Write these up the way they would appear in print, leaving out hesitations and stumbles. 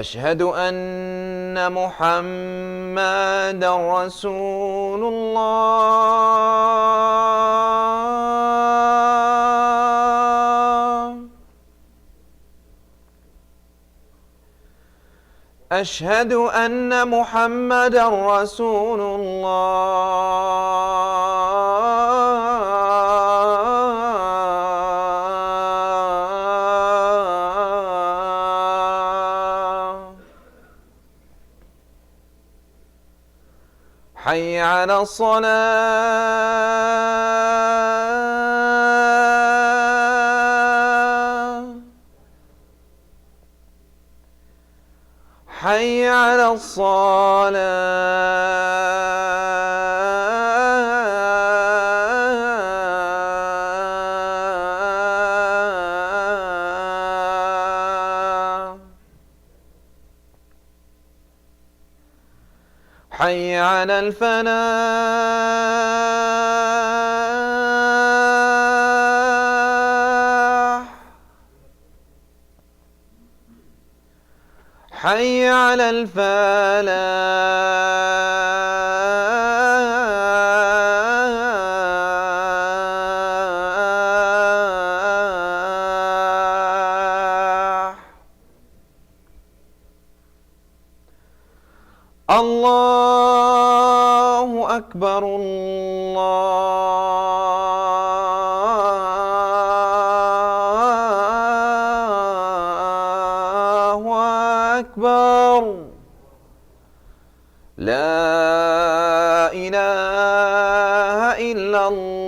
أشهد أن محمدًا رسول الله. أشهد أن محمدًا رسول الله. حي على الصلاة. حي على الصلاة. حي على الفلاح. حي على الفلاح. الله أكبر الله أكبر. لا إله إلا الله.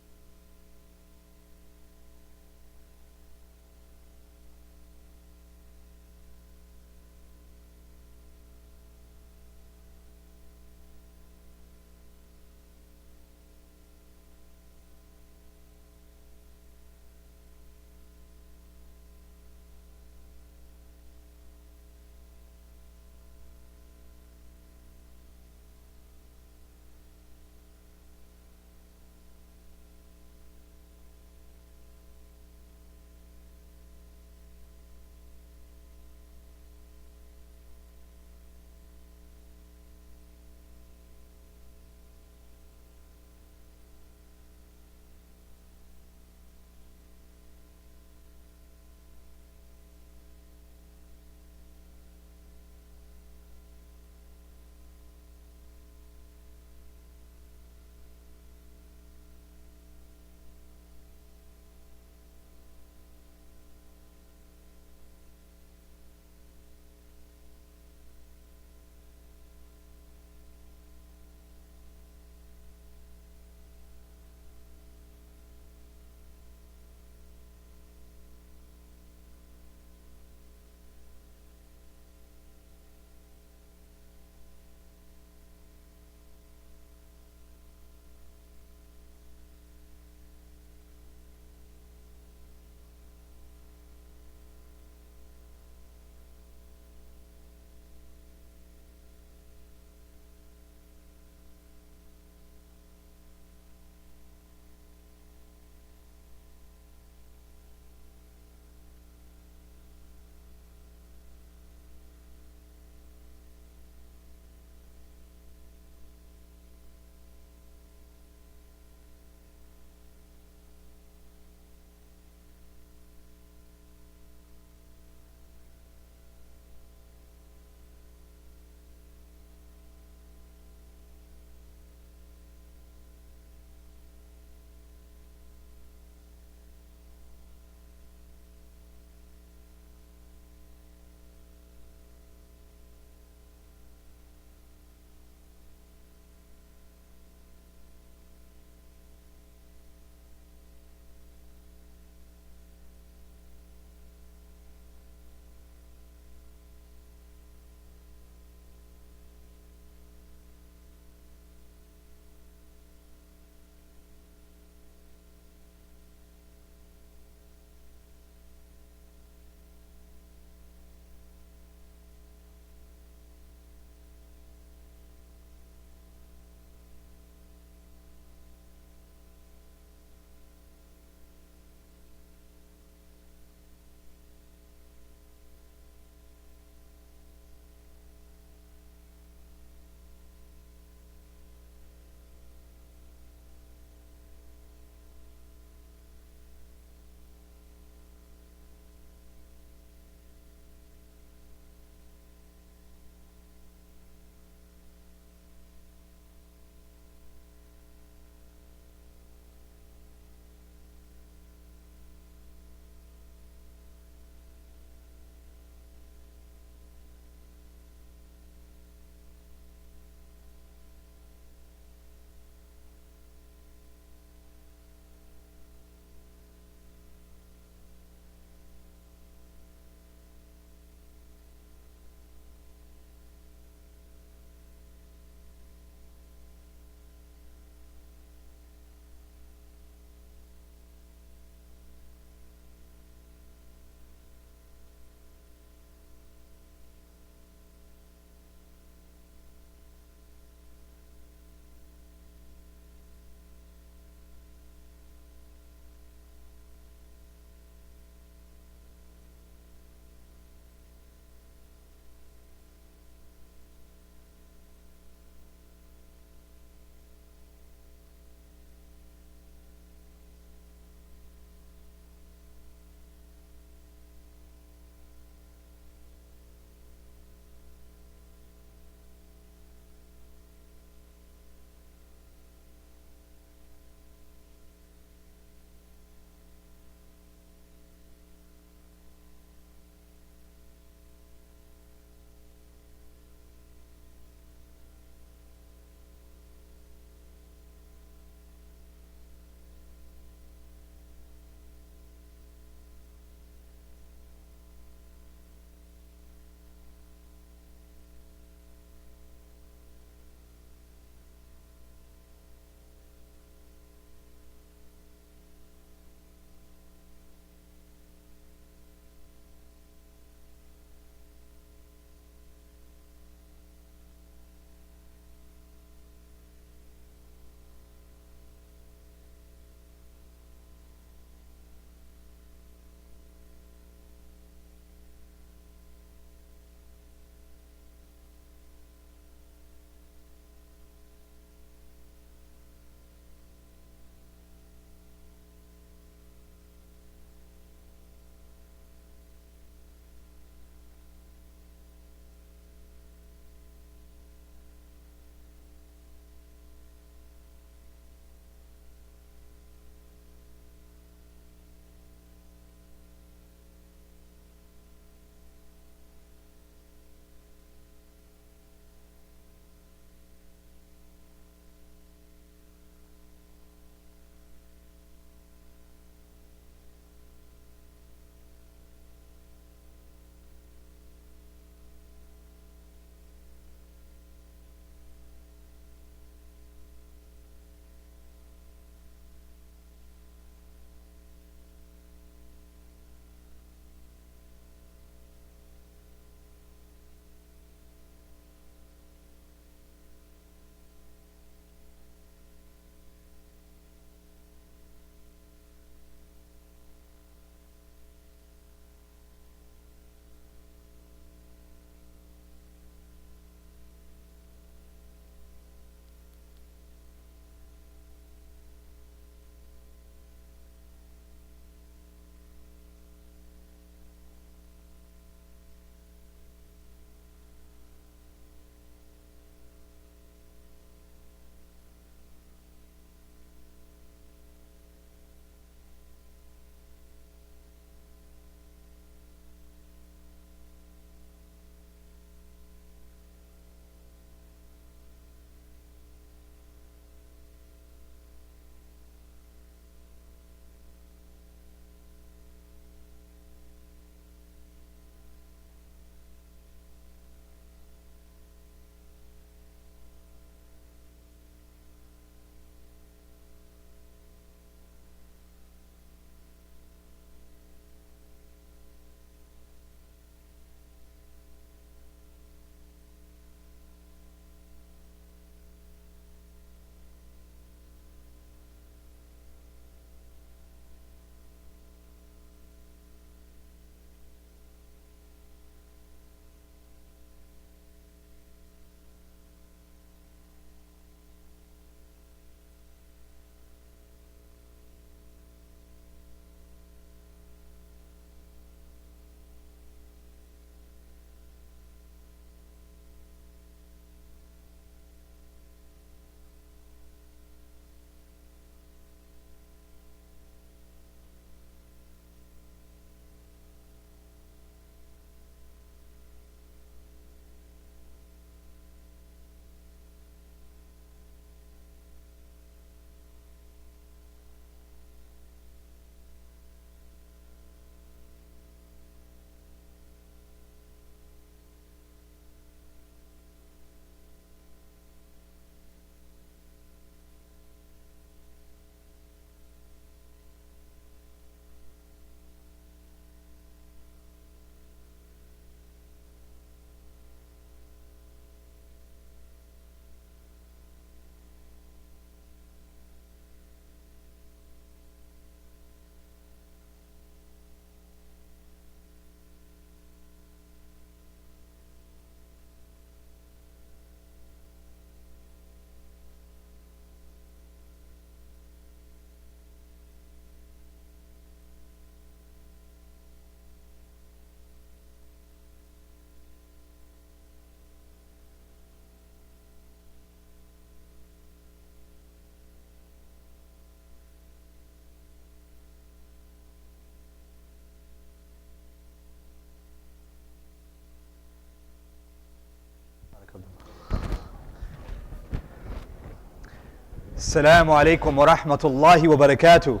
Assalamu alaikum wa rahmatullahi wa barakatuh.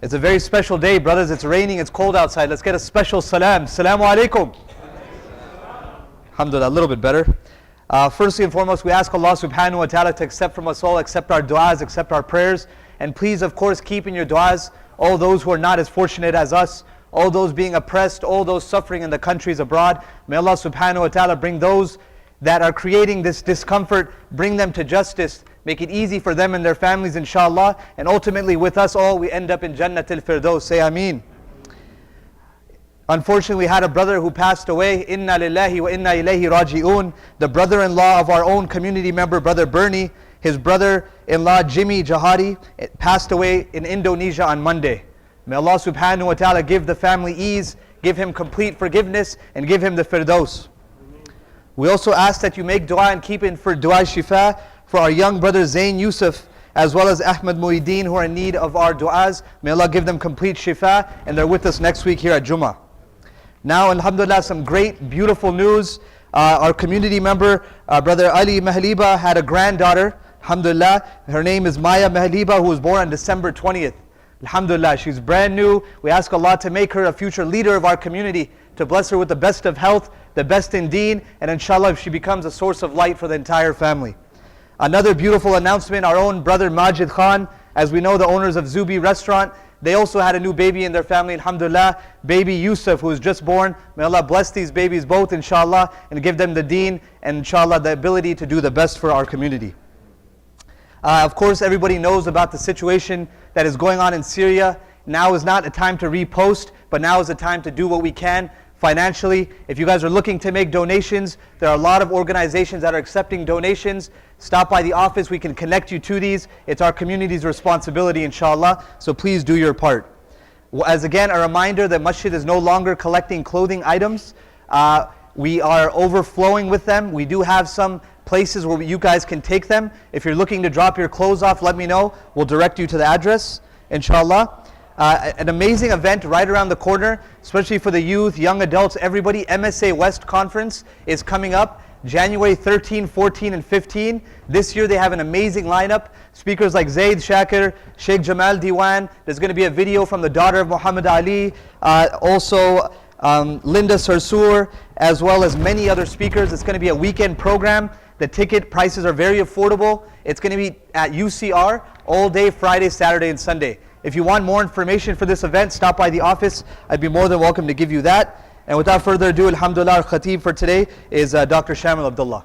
It's a very special day, brothers. It's raining, it's cold outside. Let's get a special salam. Assalamu alaikum. Alhamdulillah, a little bit better. Firstly and foremost, we ask Allah subhanahu wa ta'ala to accept from us all, accept our du'as, accept our prayers. And please, of course, keep in your du'as all those who are not as fortunate as us, all those being oppressed, all those suffering in the countries abroad. May Allah subhanahu wa ta'ala bring those that are creating this discomfort, bring them to justice, make it easy for them and their families, inshallah. And ultimately with us all, we end up in Jannatul Firdaus. Say Ameen. Unfortunately, we had a brother who passed away. Inna lillahi wa inna ilayhi raji'un. The brother-in-law of our own community member, Brother Bernie, his brother-in-law, Jimmy Jahadi, passed away in Indonesia on Monday. May Allah subhanahu wa ta'ala give the family ease, give him complete forgiveness, and give him the Firdaus. We also ask that you make dua and keep in for dua shifa for our young brother Zain Yusuf, as well as Ahmed Muhyiddin, who are in need of our du'as. May Allah give them complete shifa, and they're with us next week here at Jummah. Now, alhamdulillah, some great, beautiful news. Our community member, Brother Ali Mahliba, had a granddaughter, alhamdulillah. Her name is Maya Mahliba, who was born on December 20th. Alhamdulillah, she's brand new. We ask Allah to make her a future leader of our community, to bless her with the best of health, the best in deen, and inshallah she becomes a source of light for the entire family. Another beautiful announcement, our own brother Majid Khan, as we know, the owners of Zubi restaurant, they also had a new baby in their family, alhamdulillah, baby Yusuf, who was just born. May Allah bless these babies both, inshallah, and give them the deen, and inshallah the ability to do the best for our community. Of course, everybody knows about the situation that is going on in Syria. Now is not a time to repost, but now is a time to do what we can financially. If you guys are looking to make donations, there are a lot of organizations that are accepting donations. Stop by the office, we can connect you to these. It's our community's responsibility, inshallah, so please do your part. As again, a reminder that Masjid is no longer collecting clothing items. We are overflowing with them. We do have some places where you guys can take them. If you're looking to drop your clothes off, let me know. We'll direct you to the address, inshallah. An amazing event right around the corner, especially for the youth, young adults, everybody. MSA West Conference is coming up January 13, 14, and 15. This year they have an amazing lineup. Speakers like Zaid Shakir, Sheikh Jamal Diwan. There's going to be a video from the daughter of Muhammad Ali. Also Linda Sarsour, as well as many other speakers. It's going to be a weekend program. The ticket prices are very affordable. It's going to be at UCR all day, Friday, Saturday, and Sunday. If you want more information for this event, stop by the office. I'd be more than welcome to give you that. And without further ado, alhamdulillah, our khatib for today is Dr. Shamil Abdullah.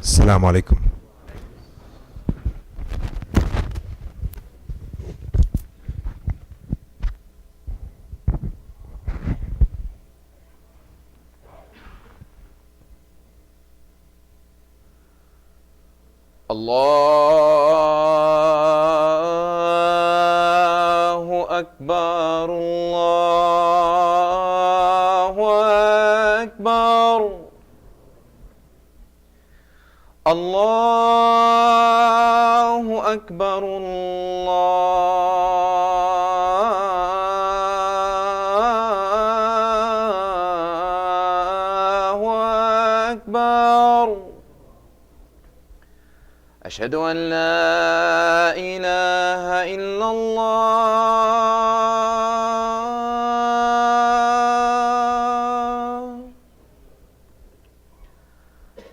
السلام عليكم. الله أكبر الله أكبر الله أكبر الله أكبر أشهد أن لا إله إلا الله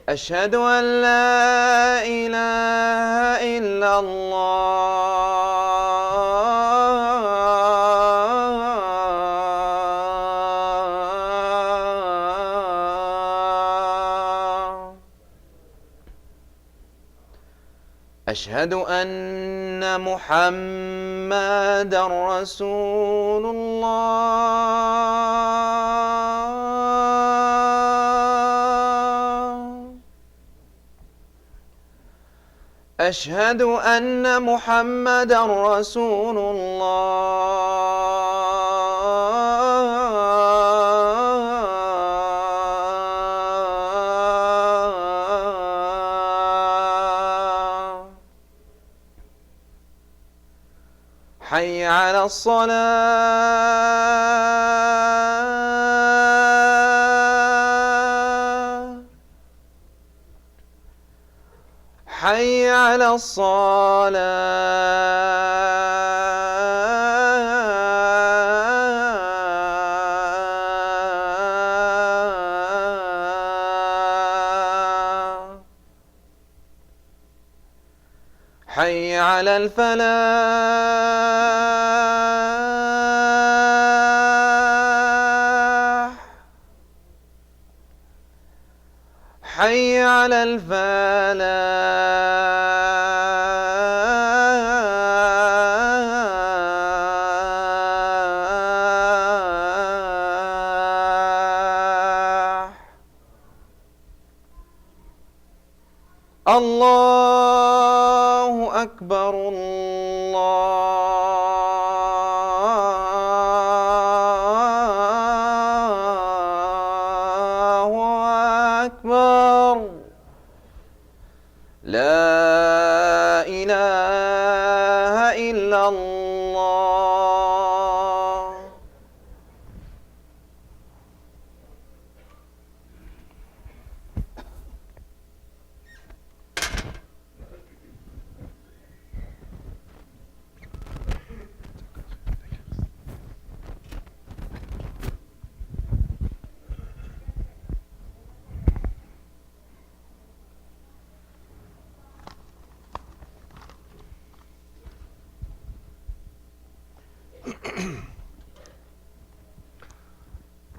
أشهد أن لا إله إلا الله أشهد أن محمدًا رسول الله أشهد أن محمدا رسول الله حي على الصلاة حي على الصلاة حي على الفلاح حي على الفلاح الله أكبر الله أكبر لا إله إلا الله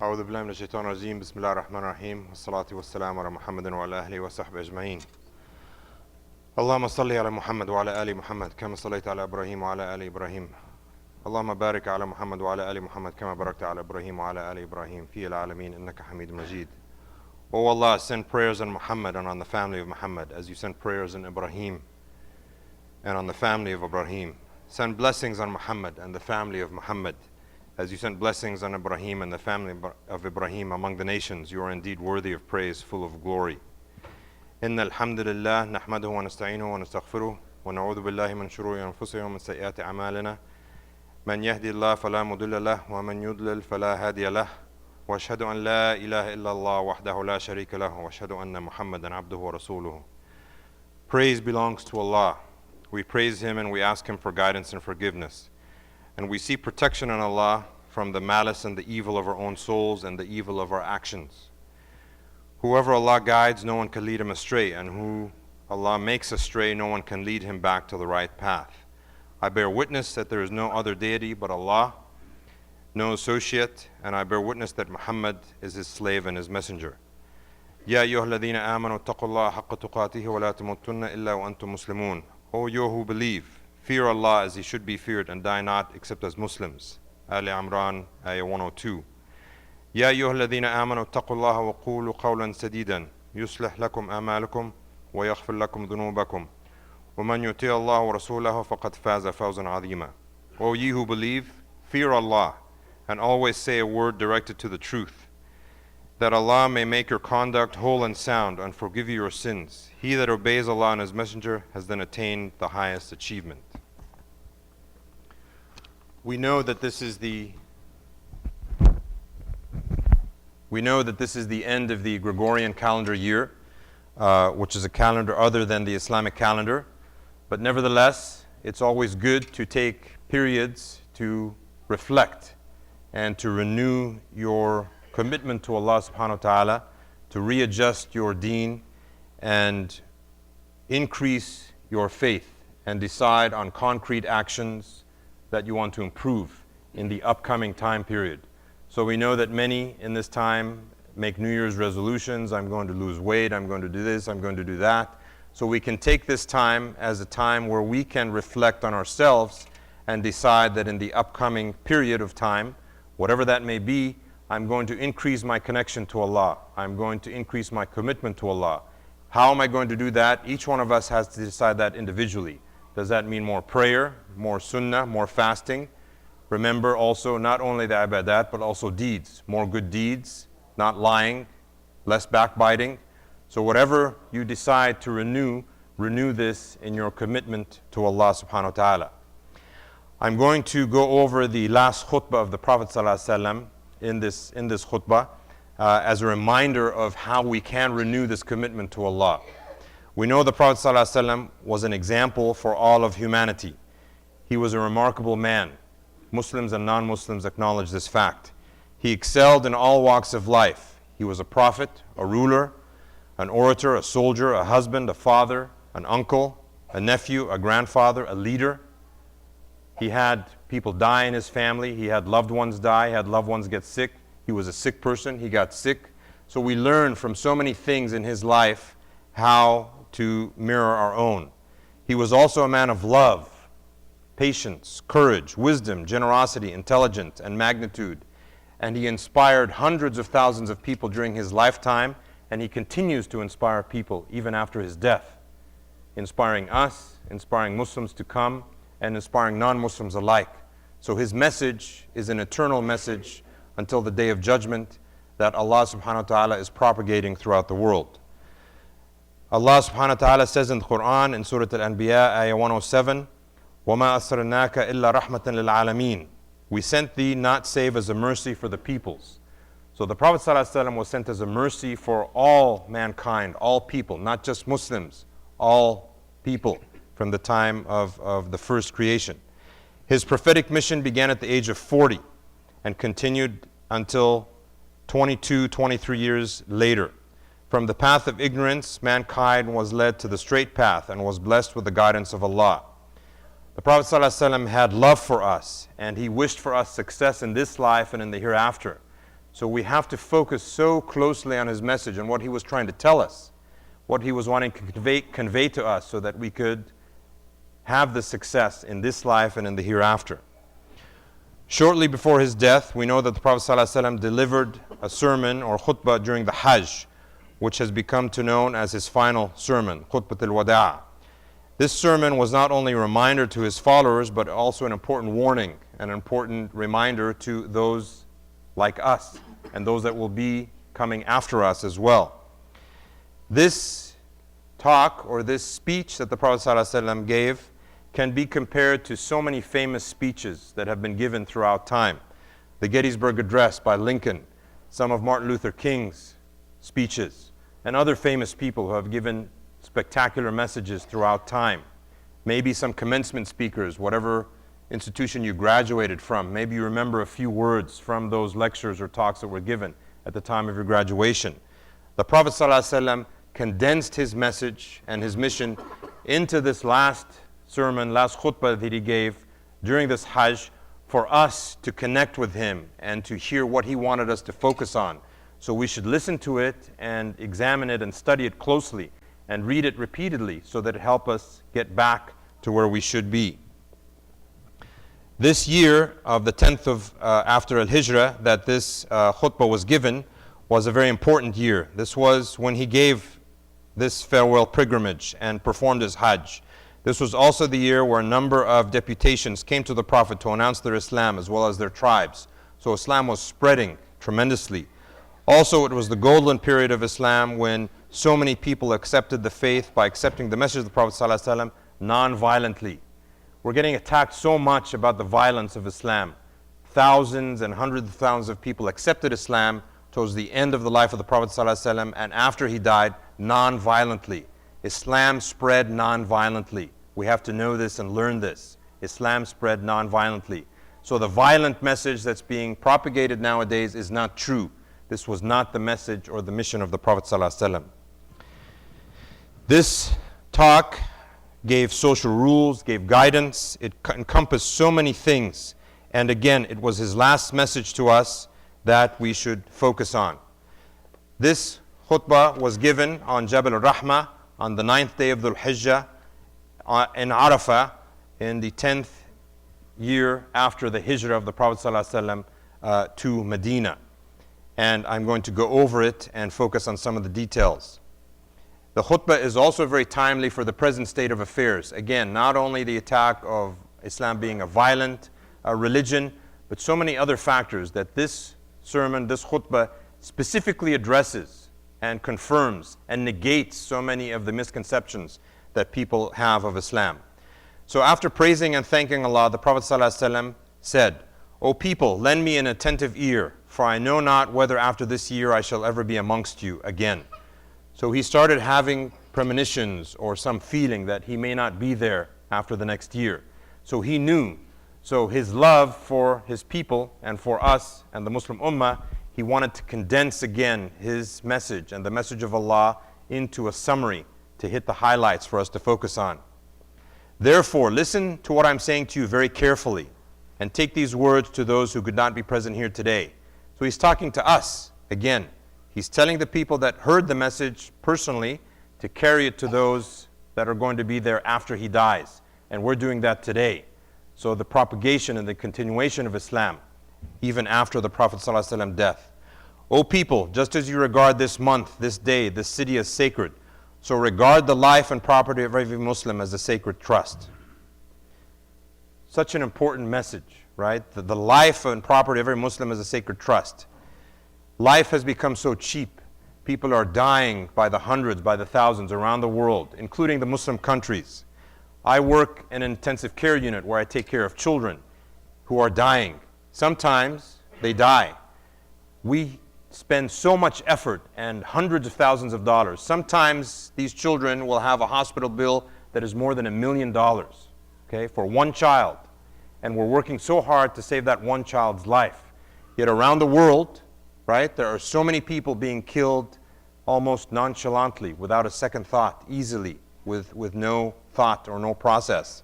أعوذ بالله من الشيطان الرجيم بسم الله الرحمن الرحيم والصلاة والسلام على محمد وعلى أهله وصحبه أجمعين اللهم صل على محمد وعلى آل محمد كما صليت على إبراهيم وعلى آل إبراهيم اللهم بارك على محمد وعلى آل محمد كما باركت على إبراهيم وعلى آل إبراهيم في العالمين إنك حميد مجيد. O Allah, send prayers on Muhammad and on the family of Muhammad as you send prayers on Ibrahim and on the family of Ibrahim. Send blessings on Muhammad and the family of Muhammad as you sent blessings on Ibrahim and the family of Ibrahim among the nations. You are indeed worthy of praise, full of glory. إن الحمد لله نحمده ونستعينه ونستغفره ونعوذ بالله من شرور أنفسنا ومن سيئات أعمالنا من يهدي الله فلا مضل له ومن يضلل فلا هادي له وأشهد أن لا إله إلا الله وحده لا شريك له وأشهد أن محمدا عبده ورسوله. Praise belongs to Allah. We praise Him and we ask Him for guidance and forgiveness. And we seek protection on Allah from the malice and the evil of our own souls and the evil of our actions. Whoever Allah guides, no one can lead him astray, and who Allah makes astray, no one can lead him back to the right path. I bear witness that there is no other deity but Allah, no associate, and I bear witness that Muhammad is His slave and His messenger. يا أيها الذين آمنوا اتقوا الله حق تقاته ولا تموتن إلا وأنتم مسلمون. O you who believe, fear Allah as He should be feared and die not except as Muslims. Ali Imran, Ayah 102. يا أيها الذين آمنوا اتقوا الله وقولوا قولا سديدا يصلح لكم أعمالكم ويغفر لكم ذنوبكم ومن يطيع الله ورسوله فقد فاز فوزا عظيما. O ye who believe, fear Allah and always say a word directed to the truth, that Allah may make your conduct whole and sound and forgive you your sins. He that obeys Allah and His Messenger has then attained the highest achievement. We know that this is the end of the Gregorian calendar year, which is a calendar other than the Islamic calendar. But nevertheless, it's always good to take periods to reflect and to renew your commitment to Allah subhanahu wa ta'ala, to readjust your deen and increase your faith and decide on concrete actions that you want to improve in the upcoming time period. So we know that many in this time make New Year's resolutions. I'm going to lose weight, I'm going to do this, I'm going to do that. So we can take this time as a time where we can reflect on ourselves and decide that in the upcoming period of time, whatever that may be, I'm going to increase my connection to Allah. I'm going to increase my commitment to Allah. How am I going to do that? Each one of us has to decide that individually. Does that mean more prayer, more sunnah, more fasting? Remember also not only the ibadat, but also deeds, more good deeds, not lying, less backbiting. So whatever you decide to renew this in your commitment to Allah subhanahu wa ta'ala. I'm going to go over the last khutbah of the Prophet ﷺ in this khutbah as a reminder of how we can renew this commitment to Allah. We know the Prophet ﷺ was an example for all of humanity. He was a remarkable man. Muslims and non-Muslims acknowledge this fact. He excelled in all walks of life. He was a prophet, a ruler, an orator, a soldier, a husband, a father, an uncle, a nephew, a grandfather, a leader. He had people die in his family. He had loved ones die. He had loved ones get sick. He was a sick person. He got sick. So we learn from so many things in his life how to mirror our own. He was also a man of love, patience, courage, wisdom, generosity, intelligence, and magnitude. And he inspired hundreds of thousands of people during his lifetime, and he continues to inspire people even after his death, inspiring us, inspiring Muslims to come, and inspiring non-Muslims alike. So his message is an eternal message until the day of judgment that Allah subhanahu wa ta'ala is propagating throughout the world. Allah subhanahu wa ta'ala says in the Quran in Surah Al-Anbiya, ayah 107, وَمَا أَسْرَنَّاكَ إِلَّا رَحْمَةً لِلْعَالَمِينَ. We sent thee not save as a mercy for the peoples. So the Prophet ﷺ was sent as a mercy for all mankind, all people, not just Muslims, all people from the time of the first creation. His prophetic mission began at the age of 40 and continued until 22, 23 years later. From the path of ignorance, mankind was led to the straight path and was blessed with the guidance of Allah. The Prophet ﷺ had love for us, and he wished for us success in this life and in the hereafter. So we have to focus so closely on his message and what he was trying to tell us, what he was wanting to convey to us so that we could have the success in this life and in the hereafter. Shortly before his death, we know that the Prophet ﷺ delivered a sermon or khutbah during the Hajj, which has become known as his final sermon, Khutbat al-Wada'. This sermon was not only a reminder to his followers, but also an important warning, an important reminder to those like us and those that will be coming after us as well. This talk or this speech that the Prophet ﷺ gave can be compared to so many famous speeches that have been given throughout time. The Gettysburg Address by Lincoln, some of Martin Luther King's speeches, and other famous people who have given spectacular messages throughout time. Maybe some commencement speakers, whatever institution you graduated from, maybe you remember a few words from those lectures or talks that were given at the time of your graduation. The Prophet ﷺ condensed his message and his mission into this last sermon, last khutbah that he gave during this Hajj for us to connect with him and to hear what he wanted us to focus on. So we should listen to it and examine it and study it closely and read it repeatedly so that it helps us get back to where we should be. This year of the 10th of after Al-Hijrah that this khutbah was given was a very important year. This was when he gave this farewell pilgrimage and performed his Hajj. This was also the year where a number of deputations came to the Prophet to announce their Islam as well as their tribes. So Islam was spreading tremendously. Also, it was the golden period of Islam when so many people accepted the faith by accepting the message of the Prophet ﷺ non-violently. We're getting attacked so much about the violence of Islam. Thousands and hundreds of thousands of people accepted Islam towards the end of the life of the Prophet ﷺ and after he died non-violently. Islam spread non-violently. We have to know this and learn this. Islam spread non-violently. So the violent message that's being propagated nowadays is not true. This was not the message or the mission of the Prophet ﷺ. This talk gave social rules, gave guidance. It encompassed so many things. And again, it was his last message to us that we should focus on. This khutbah was given on Jabal al-Rahmah on the 9th day of Dhul Hijjah in Arafah in the 10th year after the hijrah of the Prophet ﷺ to Medina. And I'm going to go over it and focus on some of the details. The khutbah is also very timely for the present state of affairs. Again, not only the attack of Islam being a violent religion, but so many other factors that this sermon, this khutbah, specifically addresses and confirms and negates so many of the misconceptions that people have of Islam. So after praising and thanking Allah, the Prophet ﷺ said, "O people, lend me an attentive ear, for I know not whether after this year I shall ever be amongst you again." So he started having premonitions or some feeling that he may not be there after the next year. So he knew. So his love for his people and for us and the Muslim Ummah, he wanted to condense again his message and the message of Allah into a summary to hit the highlights for us to focus on. Therefore, listen to what I'm saying to you very carefully and take these words to those who could not be present here today. So he's talking to us again. He's telling the people that heard the message personally to carry it to those that are going to be there after he dies. And we're doing that today. So the propagation and the continuation of Islam, even after the Prophet ﷺ death. O people, just as you regard this month, this day, this city as sacred, so regard the life and property of every Muslim as a sacred trust. Such an important message, right? The life and property of every Muslim is a sacred trust. Life has become so cheap. People are dying by the hundreds, by the thousands around the world, including the Muslim countries. I work in an intensive care unit where I take care of children who are dying. Sometimes they die. We spend so much effort and hundreds of thousands of dollars. Sometimes these children will have a hospital bill that is more than $1 million, okay, for one child. And we're working so hard to save that one child's life. Yet around the world, right, there are so many people being killed almost nonchalantly, without a second thought, easily, with no thought or no process.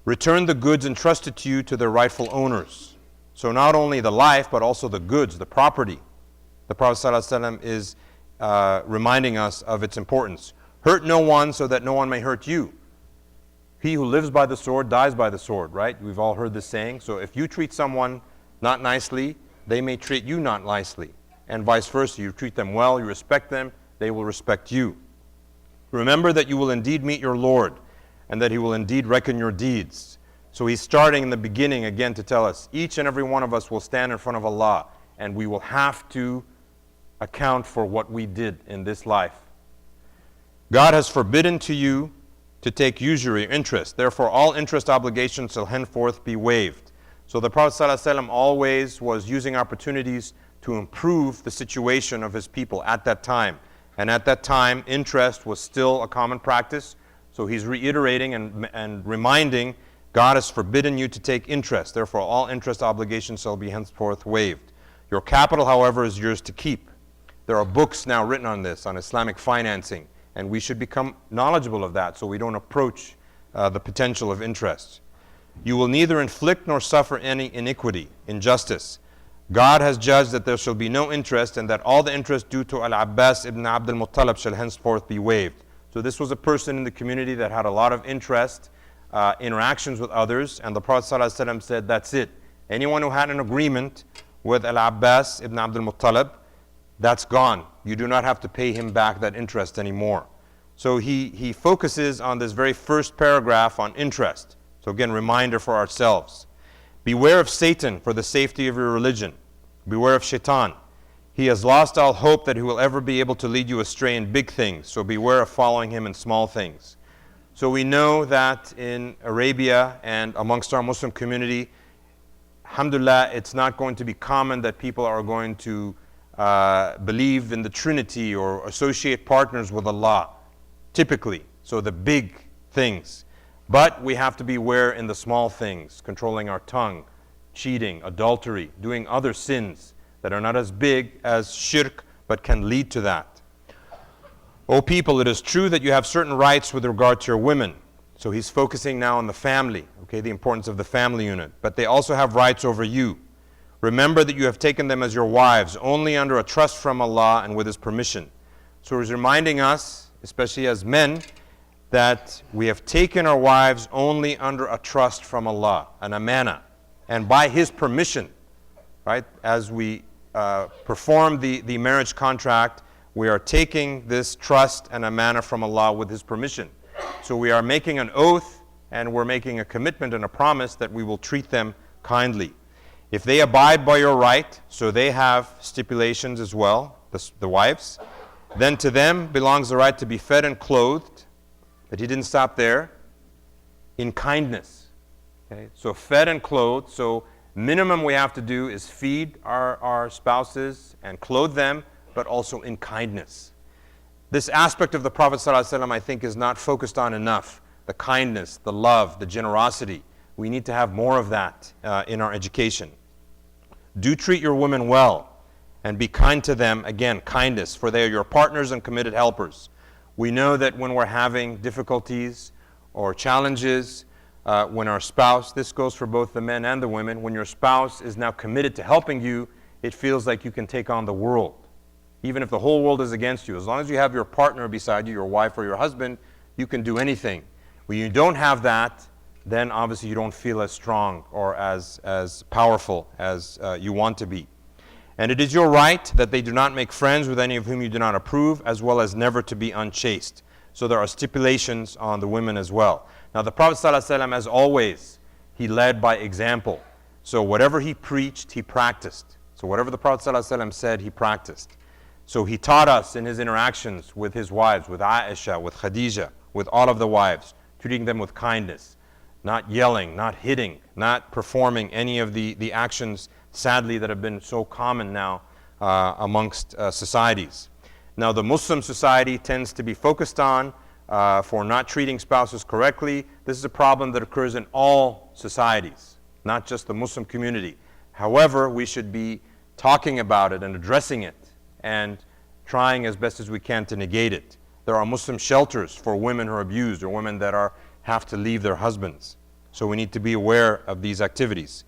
Return the goods entrusted to you to their rightful owners. So not only the life, but also the goods, the property. The Prophet ﷺ is reminding us of its importance. Hurt no one so that no one may hurt you. He who lives by the sword dies by the sword, right? We've all heard this saying. So if you treat someone not nicely, they may treat you not nicely. And vice versa. You treat them well, you respect them, they will respect you. Remember that you will indeed meet your Lord, and that he will indeed reckon your deeds. So he's starting in the beginning again to tell us, each and every one of us will stand in front of Allah, and we will have to account for what we did in this life. God has forbidden to you to take usury or interest. Therefore, all interest obligations shall henceforth be waived. So the Prophet ﷺ always was using opportunities to improve the situation of his people at that time. And at that time, interest was still a common practice. So he's reiterating and reminding, God has forbidden you to take interest. Therefore, all interest obligations shall be henceforth waived. Your capital, however, is yours to keep. There are books now written on this, on Islamic financing. And we should become knowledgeable of that so we don't approach the potential of interest. You will neither inflict nor suffer any iniquity, injustice. God has judged that there shall be no interest, and that all the interest due to Al-Abbas ibn Abd al-Muttalib shall henceforth be waived. So this was a person in the community that had a lot of interest, interactions with others, and the Prophet ﷺ said, that's it. Anyone who had an agreement with Al-Abbas ibn Abd al-Muttalib, that's gone. You do not have to pay him back that interest anymore. So he focuses on this very first paragraph on interest. So again, reminder for ourselves. Beware of Satan for the safety of your religion. Beware of Shaitan. He has lost all hope that he will ever be able to lead you astray in big things. So beware of following him in small things. So we know that in Arabia and amongst our Muslim community, alhamdulillah, it's not going to be common that people are going to believe in the Trinity or associate partners with Allah, typically. So the big things. But we have to beware in the small things, controlling our tongue, cheating, adultery, doing other sins that are not as big as shirk, but can lead to that. O people, it is true that you have certain rights with regard to your women. So he's focusing now on the family, okay, the importance of the family unit. But they also have rights over you. Remember that you have taken them as your wives, only under a trust from Allah and with his permission. So he's reminding us, especially as men, that we have taken our wives only under a trust from Allah, an amana, and by his permission, right? As we perform the marriage contract, We are taking this trust and amana from Allah with His permission. So we are making an oath and we're making a commitment and a promise that we will treat them kindly. If they abide by your right, so they have stipulations as well, the wives, then to them belongs the right to be fed and clothed. But he didn't stop there. In kindness. Okay? So fed and clothed. So minimum we have to do is feed our spouses and clothe them, but also in kindness. This aspect of the Prophet ﷺ, I think, is not focused on enough. The kindness, the love, the generosity. We need to have more of that in our education. Do treat your women well and be kind to them. Again, kindness, for they are your partners and committed helpers. We know that when we're having difficulties or challenges, when our spouse, this goes for both the men and the women, when your spouse is now committed to helping you, it feels like you can take on the world. Even if the whole world is against you, as long as you have your partner beside you, your wife or your husband, you can do anything. When you don't have that, then obviously you don't feel as strong or as powerful as you want to be. And it is your right that they do not make friends with any of whom you do not approve, as well as never to be unchaste. So there are stipulations on the women as well. Now the Prophet ﷺ, as always, he led by example. So whatever he preached, he practiced. So whatever the Prophet ﷺ said, he practiced. So he taught us in his interactions with his wives, with Aisha, with Khadija, with all of the wives, treating them with kindness, not yelling, not hitting, not performing any of the actions, sadly, that have been so common now amongst societies. Now, the Muslim society tends to be focused on for not treating spouses correctly. This is a problem that occurs in all societies, not just the Muslim community. However, we should be talking about it and addressing it and trying as best as we can to negate it. There are Muslim shelters for women who are abused or women that have to leave their husbands. So we need to be aware of these activities.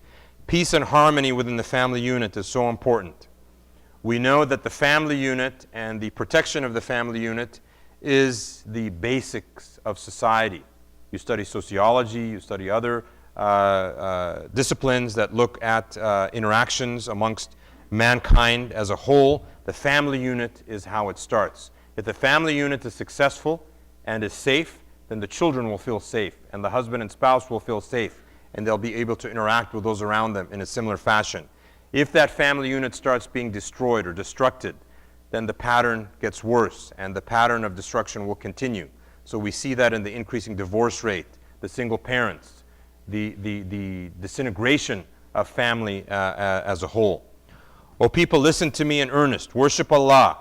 Peace and harmony within the family unit is so important. We know that the family unit and the protection of the family unit is the basics of society. You study sociology, you study other disciplines that look at interactions amongst mankind as a whole. The family unit is how it starts. If the family unit is successful and is safe, then the children will feel safe, and the husband and spouse will feel safe, and they'll be able to interact with those around them in a similar fashion. If that family unit starts being destroyed or destructed, then the pattern gets worse, and the pattern of destruction will continue. So we see that in the increasing divorce rate, the single parents, the disintegration of family as a whole. O people, listen to me in earnest. Worship Allah.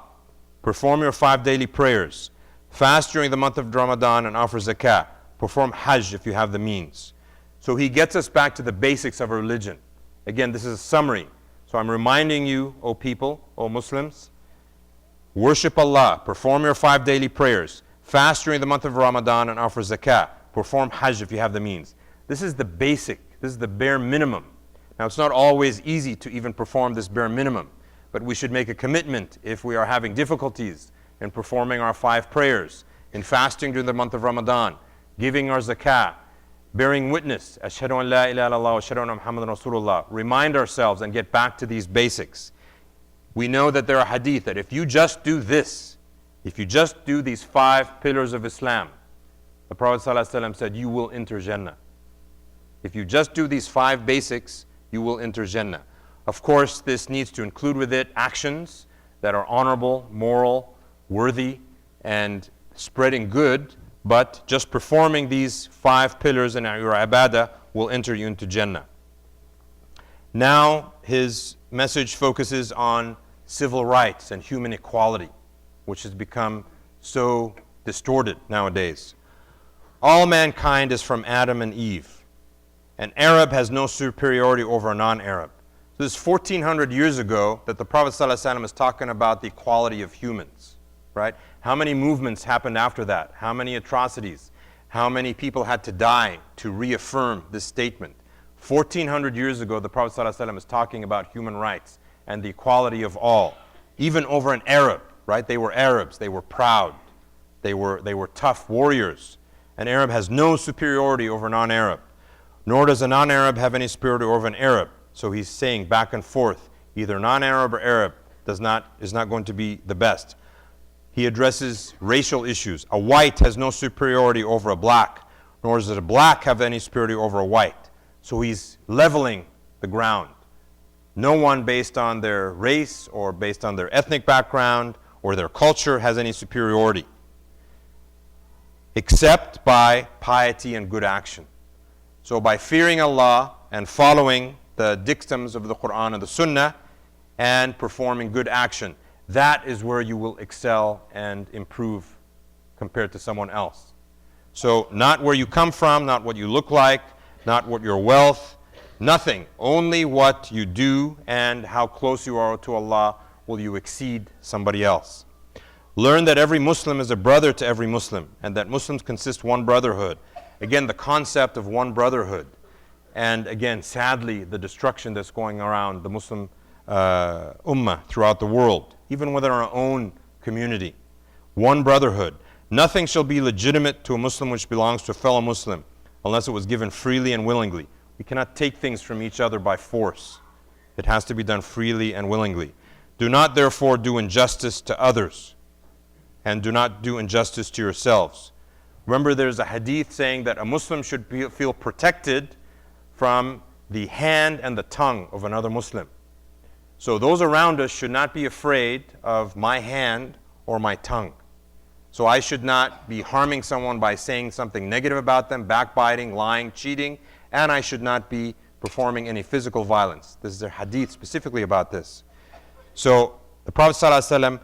Perform your 5 daily prayers. Fast during the month of Ramadan and offer zakah. Perform hajj if you have the means. So he gets us back to the basics of religion. Again, this is a summary. So I'm reminding you, O people, O Muslims, worship Allah. Perform your 5 daily prayers. Fast during the month of Ramadan and offer zakah. Perform hajj if you have the means. This is the basic. This is the bare minimum. Now, it's not always easy to even perform this bare minimum, but we should make a commitment if we are having difficulties in performing our 5 prayers, in fasting during the month of Ramadan, giving our zakah, bearing witness, ashhadu an la ilaha illallah wa ashhadu anna Muhammadan Rasulullah. Remind ourselves and get back to these basics. We know that there are hadith that if you just do this, if you just do these 5 pillars of Islam, the Prophet ﷺ said, you will enter Jannah. If you just do these 5 basics, you will enter Jannah. Of course, this needs to include with it actions that are honorable, moral, worthy, and spreading good, but just performing these 5 pillars in your ibadah will enter you into Jannah. Now, his message focuses on civil rights and human equality, which has become so distorted nowadays. All mankind is from Adam and Eve. An Arab has no superiority over a non-Arab. So this is 1400 years ago that the Prophet ﷺ is talking about the equality of humans, right? How many movements happened after that? How many atrocities? How many people had to die to reaffirm this statement? 1400 years ago, the Prophet ﷺ is talking about human rights and the equality of all, even over an Arab, right? They were Arabs. They were proud. They were tough warriors. An Arab has no superiority over a non-Arab. Nor does a non-Arab have any superiority over an Arab. So he's saying back and forth, either non-Arab or Arab is not going to be the best. He addresses racial issues. A white has no superiority over a black, nor does a black have any superiority over a white. So he's leveling the ground. No one based on their race or based on their ethnic background or their culture has any superiority, except by piety and good action. So by fearing Allah and following the dictums of the Quran and the Sunnah and performing good action, that is where you will excel and improve compared to someone else. So not where you come from, not what you look like, not what your wealth, nothing. Only what you do and how close you are to Allah will you exceed somebody else. Learn that every Muslim is a brother to every Muslim, and that Muslims consist one brotherhood. Again, the concept of one brotherhood. And again, sadly, the destruction that's going around the Muslim ummah throughout the world, even within our own community. One brotherhood. Nothing shall be legitimate to a Muslim which belongs to a fellow Muslim unless it was given freely and willingly. We cannot take things from each other by force. It has to be done freely and willingly. Do not therefore do injustice to others, and do not do injustice to yourselves. Remember, there's a hadith saying that a Muslim should feel protected from the hand and the tongue of another Muslim. So those around us should not be afraid of my hand or my tongue. So I should not be harming someone by saying something negative about them, backbiting, lying, cheating, and I should not be performing any physical violence. This is a hadith specifically about this. So the Prophet ﷺ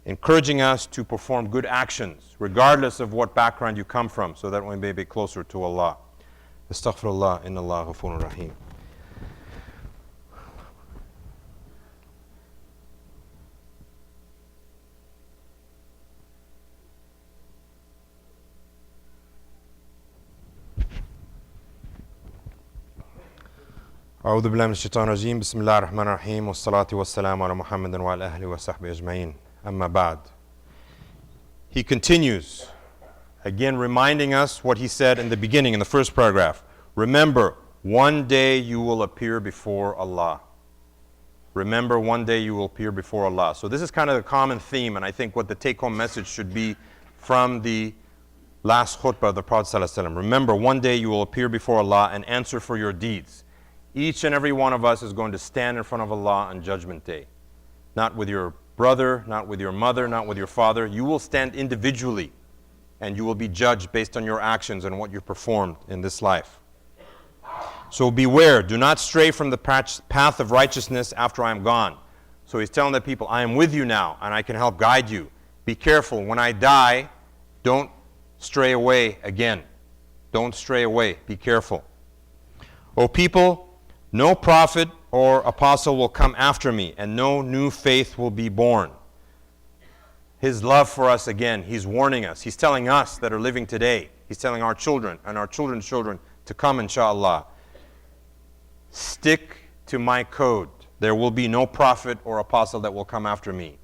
encouraging us to perform good actions, regardless of what background you come from, so that we may be closer to Allah. Astaghfirullah, inna Allah ghafurun rahim. أعوذ بالله من الشيطان الرجيم بسم الله الرحمن الرحيم والصلاة والسلام على محمد وعلى أهله وصحبه أجمعين أما بعد. He continues, again reminding us what he said in the beginning, in the first paragraph. Remember, one day you will appear before Allah. Remember, one day you will appear before Allah. So this is kind of the common theme, and I think what the take-home message should be from the last khutbah of the Prophet ﷺ. Remember, one day you will appear before Allah and answer for your deeds. Each and every one of us is going to stand in front of Allah on Judgment Day. Not with your brother, not with your mother, not with your father. You will stand individually, and you will be judged based on your actions and what you performed in this life. So beware, do not stray from the path of righteousness after I am gone. So he's telling the people, I am with you now, and I can help guide you. Be careful. When I die, don't stray away again. Don't stray away. Be careful. O people, no prophet or apostle will come after me, and no new faith will be born. His love for us, again, he's warning us. He's telling us that are living today. He's telling our children and our children's children to come, inshallah. Stick to my code. There will be no prophet or apostle that will come after me.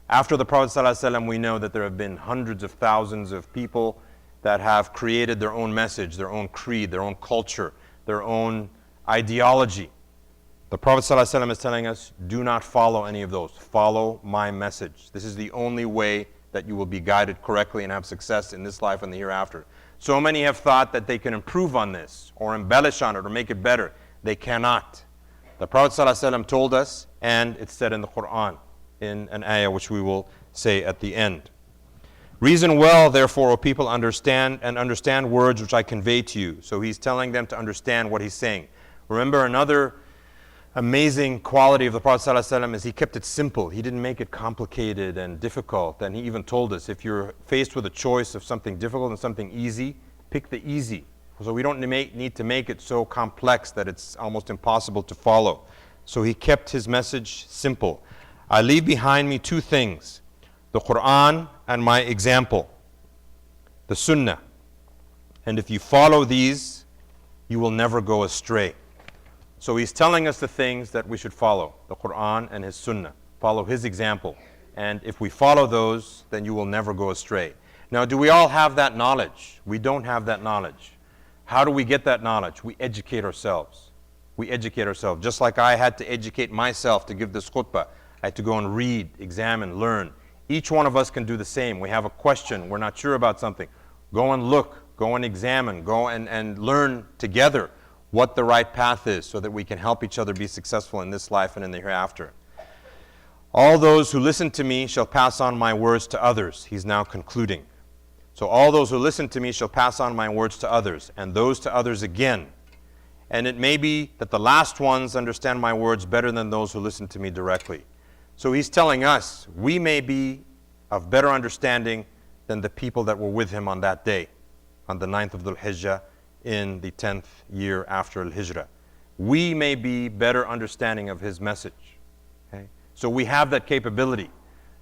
After the Prophet ﷺ, we know that there have been hundreds of thousands of people that have created their own message, their own creed, their own culture, their own ideology. The Prophet ﷺ is telling us, do not follow any of those. Follow my message. This is the only way that you will be guided correctly and have success in this life and the hereafter. So many have thought that they can improve on this or embellish on it or make it better. They cannot. The Prophet ﷺ told us, and it's said in the Quran, in an ayah which we will say at the end. Reason well, therefore, O people, understand words which I convey to you. So he's telling them to understand what he's saying. Remember, another amazing quality of the Prophet ﷺ is he kept it simple. He didn't make it complicated and difficult. And he even told us, if you're faced with a choice of something difficult and something easy, pick the easy. So we don't need to make it so complex that it's almost impossible to follow. So he kept his message simple. I leave behind me two things, the Quran and my example, the Sunnah. And if you follow these, you will never go astray. So he's telling us the things that we should follow, the Quran and his Sunnah. Follow his example. And if we follow those, then you will never go astray. Now, do we all have that knowledge? We don't have that knowledge. How do we get that knowledge? We educate ourselves. We educate ourselves. Just like I had to educate myself to give this khutbah. I had to go and read, examine, learn. Each one of us can do the same. We have a question, we're not sure about something. Go and look, go and examine, go and learn together what the right path is so that we can help each other be successful in this life and in the hereafter. All those who listen to me shall pass on my words to others. He's now concluding. So all those who listen to me shall pass on my words to others, and those to others again. And it may be that the last ones understand my words better than those who listen to me directly. So he's telling us we may be of better understanding than the people that were with him on that day, on the 9th of Dhul Hijjah in the 10th year after Al-Hijrah. We may be better understanding of his message. Okay? So we have that capability.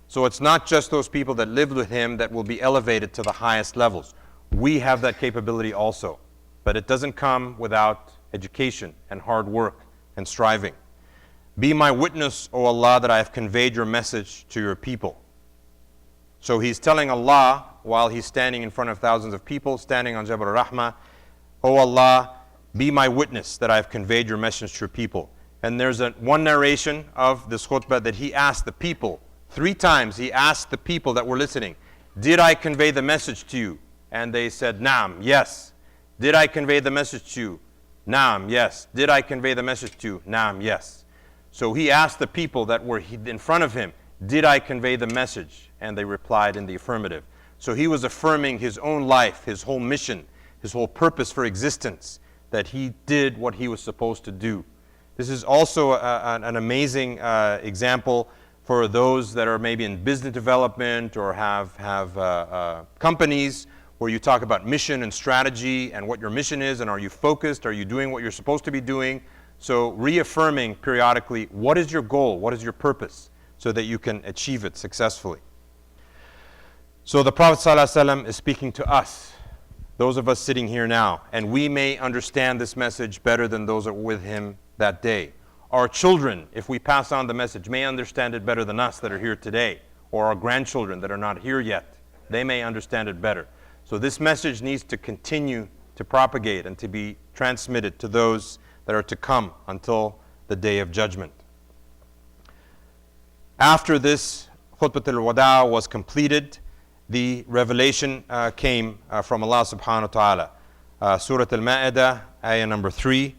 So it's not just those people that lived with him that will be elevated to the highest levels. We have that capability also. But it doesn't come without education and hard work and striving. Be my witness, O Allah, that I have conveyed your message to your people. So he's telling Allah, while he's standing in front of thousands of people, standing on Jabal Rahmah, O Allah, be my witness that I have conveyed your message to your people. And there's one narration of this khutbah that he asked the people, 3 times he asked the people that were listening, did I convey the message to you? And they said, Naam, yes. Did I convey the message to you? Naam, yes. Did I convey the message to you? Naam, yes. So he asked the people that were in front of him, did I convey the message? And they replied in the affirmative. So he was affirming his own life, his whole mission, his whole purpose for existence, that he did what he was supposed to do. This is also an amazing example for those that are maybe in business development or have companies where you talk about mission and strategy and what your mission is, and are you focused, are you doing what you're supposed to be doing? So reaffirming periodically, what is your goal, what is your purpose, so that you can achieve it successfully. So the Prophet ﷺ is speaking to us, those of us sitting here now, and we may understand this message better than those that were with him that day. Our children, if we pass on the message, may understand it better than us that are here today, or our grandchildren that are not here yet. They may understand it better. So this message needs to continue to propagate and to be transmitted to those that are to come until the day of judgment. After this khutbah al-wada was completed, the revelation came from Allah subhanahu wa ta'ala. Surah Al-Ma'idah, ayah number 3.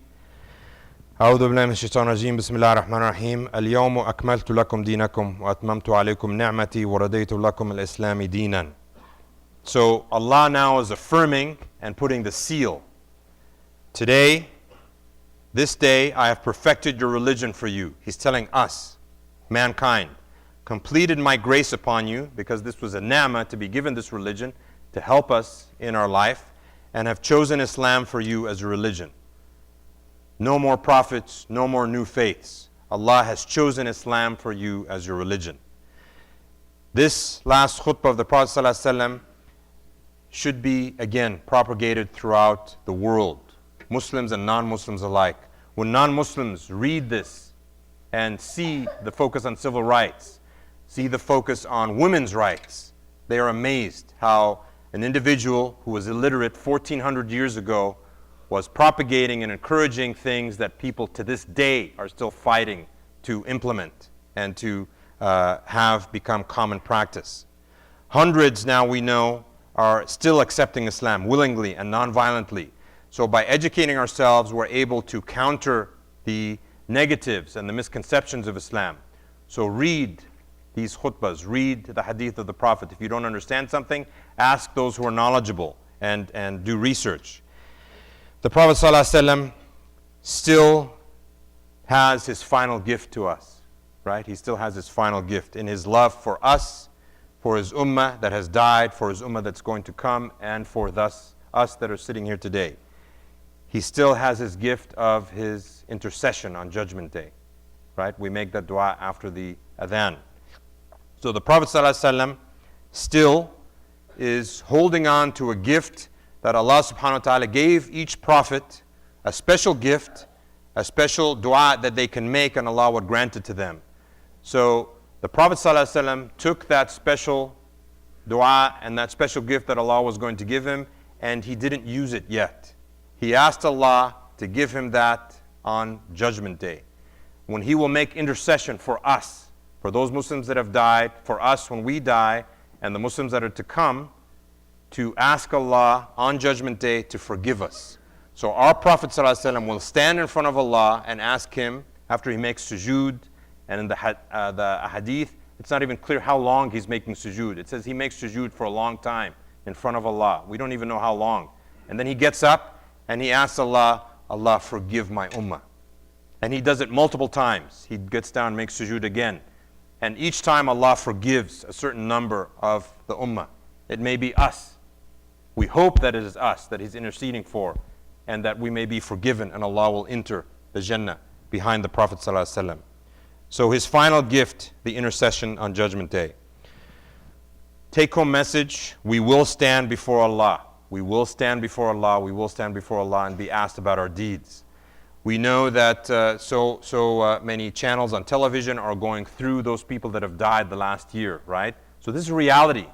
أعوذ بالله من الشيطان الرجيم بسم الله الرحمن الرحيم اليوم أكملت لكم دينكم وأتممت عليكم نعمتي ورضيت لكم الإسلام دينا. So Allah now is affirming and putting the seal. Today, this day, I have perfected your religion for you. He's telling us, mankind, completed my grace upon you, because this was a ni'mah to be given this religion to help us in our life, and have chosen Islam for you as a religion. No more prophets, no more new faiths. Allah has chosen Islam for you as your religion. This last khutbah of the Prophet ﷺ should be, again, propagated throughout the world, Muslims and non-Muslims alike. When non-Muslims read this and see the focus on civil rights, see the focus on women's rights, they are amazed how an individual who was illiterate 1400 years ago was propagating and encouraging things that people to this day are still fighting to implement and to have become common practice. Hundreds now, we know, are still accepting Islam willingly and non-violently. So by educating ourselves, we're able to counter the negatives and the misconceptions of Islam. So read these khutbahs, read the hadith of the Prophet. If you don't understand something, ask those who are knowledgeable and do research. The Prophet ﷺ still has his final gift to us, right? He still has his final gift in his love for us, for his ummah that has died, for his ummah that's going to come, and for us that are sitting here today. He still has his gift of his intercession on Judgment Day, right? We make that dua after the adhan. So the Prophet ﷺ still is holding on to a gift that Allah subhanahu wa ta'ala gave each prophet, a special gift, a special dua that they can make, and Allah would grant it to them. So the Prophet ﷺ took that special dua and that special gift that Allah was going to give him, and he didn't use it yet. He asked Allah to give him that on Judgment Day, when he will make intercession for us for those Muslims that have died, for us when we die, and the Muslims that are to come, to ask Allah on Judgment Day to forgive us. So our Prophet ﷺ will stand in front of Allah and ask Him after he makes sujood, and in the hadith, it's not even clear how long he's making sujood. It says he makes sujood for a long time in front of Allah. We don't even know how long. And then he gets up and he asks Allah, Allah forgive my ummah. And he does it multiple times. He gets down and makes sujood again. And each time Allah forgives a certain number of the ummah. It may be us. We hope that it is us that He's interceding for, and that we may be forgiven and Allah will enter the Jannah behind the Prophet ﷺ. So his final gift, the intercession on Judgment Day. Take home message, we will stand before Allah. We will stand before Allah. We will stand before Allah and be asked about our deeds. We know that so many channels on television are going through those people that have died the last year, right? So this is reality.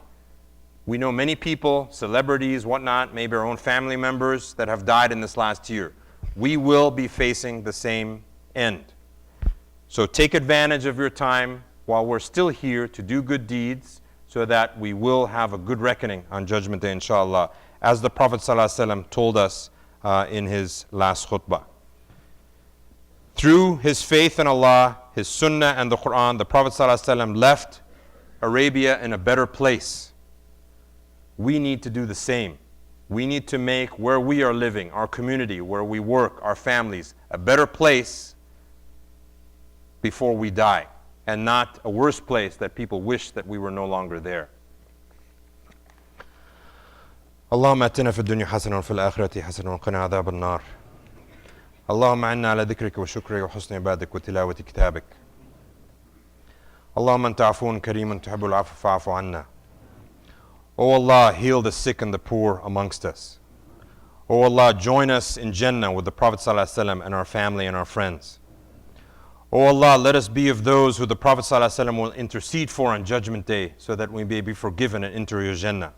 We know many people, celebrities, whatnot, maybe our own family members that have died in this last year. We will be facing the same end. So take advantage of your time while we're still here to do good deeds so that we will have a good reckoning on Judgment Day, inshallah, as the Prophet ﷺ told us in his last khutbah. Through his faith in Allah, his sunnah and the Quran, the Prophet ﷺ left Arabia in a better place. We need to do the same. We need to make where we are living, our community, where we work, our families, a better place before we die, and not a worse place that people wish that we were no longer there. اللهم اتنا في الدنيا حسنة وفي الآخرة حسنة وقنا عذاب النار. اللهم أعنا على ذكرك وشكرك وحسن عبادك وتلاوة كتابك. اللهم أنت عفو كريم تحب العفو فاعف عنا. O Allah, heal the sick and the poor amongst us. O Allah, join us in Jannah with the Prophet ﷺ and our family and our friends. O Allah, let us be of those who the Prophet ﷺ will intercede for on Judgment Day so that we may be forgiven and enter your Jannah.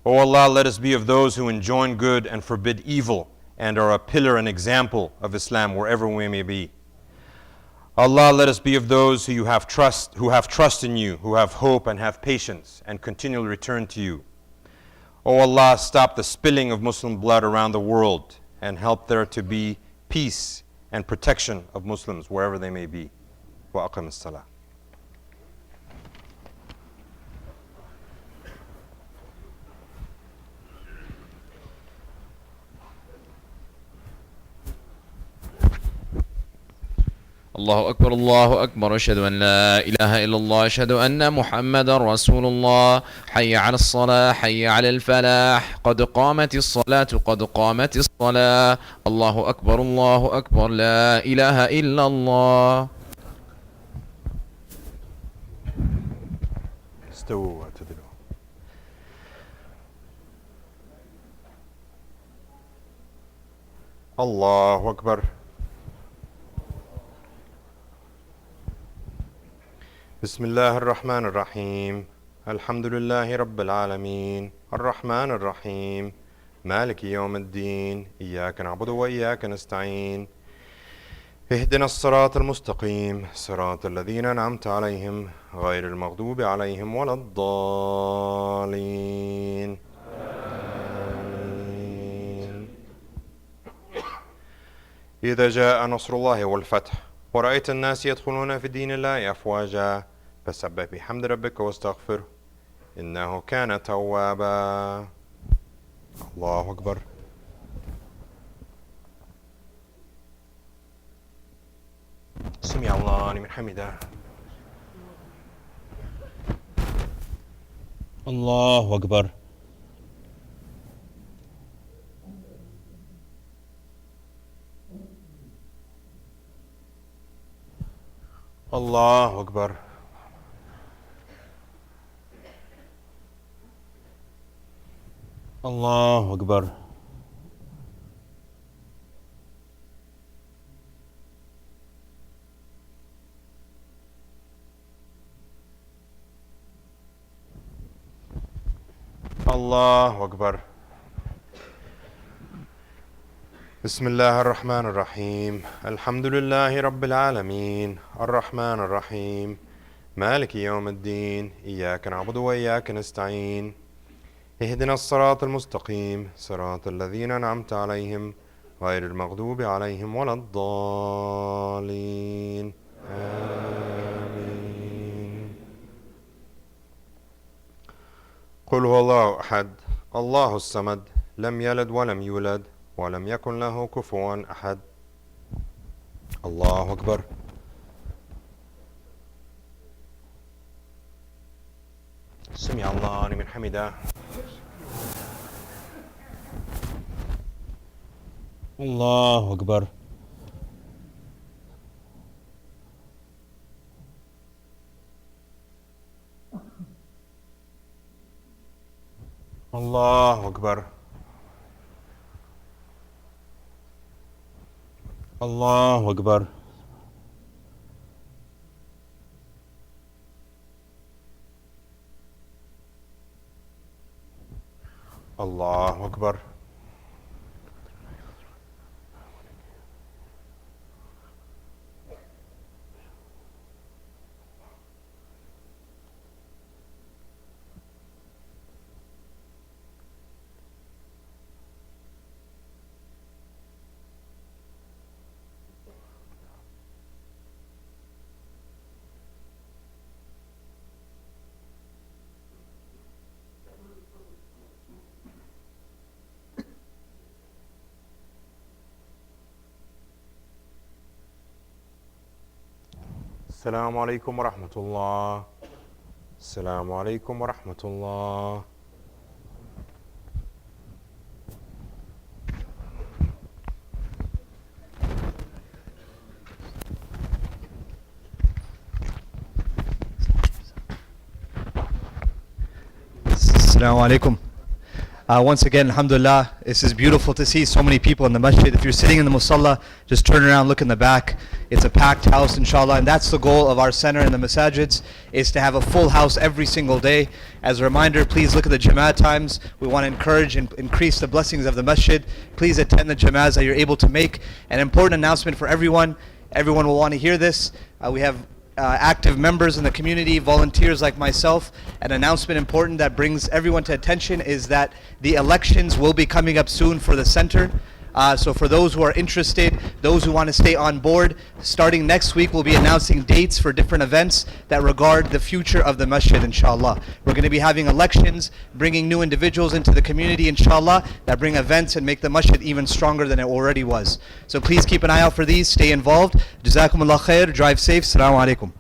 O Allah, let us be of those who enjoin good and forbid evil and are a pillar and example of Islam wherever we may be. Allah, let us be of those who have trust in you, who have hope and have patience and continually return to you. O Allah, stop the spilling of Muslim blood around the world and help there to be peace and protection of Muslims wherever they may be. Wa aqim as-salah. الله أكبر الله أكبر أشهد أن لا إله إلا الله أشهد أن محمدا رسول الله حي على الصلاة حي على الفلاح قد قامت الصلاة قد قامت الصلاة الله أكبر لا إله إلا الله. استووا واعتدلوا. الله أكبر. بسم الله الرحمن الرحيم الحمد لله رب العالمين الرحمن الرحيم مالك يوم الدين إياك نعبد وإياك نستعين اهدنا الصراط المستقيم صراط الذين أنعمت عليهم غير المغضوب عليهم ولا الضالين آمين. إذا جاء نصر الله والفتح ورأيت الناس يدخلون في دين الله أفواجا فسبح بحمد ربك واستغفره إنه كان توابا. الله أكبر. سمع الله لمن حمده. الله أكبر. الله أكبر. الله أكبر. الله أكبر. بسم الله الرحمن الرحيم الحمد لله رب العالمين الرحمن الرحيم مالك يوم الدين إياك نعبد وإياك نستعين اهدنا الصراط المستقيم صراط الذين أنعمت عليهم غير المغضوب عليهم ولا الضالين آمين. قل هو الله أحد الله الصمد لم يلد ولم يولد ولم يكن له كفوا أحد. الله أكبر. سمع الله لمن حمده. الله أكبر. الله أكبر. الله أكبر. الله أكبر. السلام عليكم ورحمة الله. السلام عليكم ورحمة الله. Assalamu alaikum. Once again, alhamdulillah, this is beautiful to see so many people in the masjid. If you're sitting in the musalla, just turn around, look in the back. It's a packed house, inshallah, and that's the goal of our center in the masajids, is to have a full house every single day. As a reminder, please look at the jama'at times. We want to encourage and increase the blessings of the masjid. Please attend the jama'ats that you're able to make. An important announcement for everyone. Everyone will want to hear this. We have active members in the community, volunteers like myself. An announcement important that brings everyone to attention is that the elections will be coming up soon for the center. So for those who are interested, those who want to stay on board, starting next week we'll be announcing dates for different events that regard the future of the masjid, inshallah. We're going to be having elections, bringing new individuals into the community, inshallah, that bring events and make the masjid even stronger than it already was. So please keep an eye out for these, stay involved. Jazakumullah khair, drive safe, Assalamu alaikum.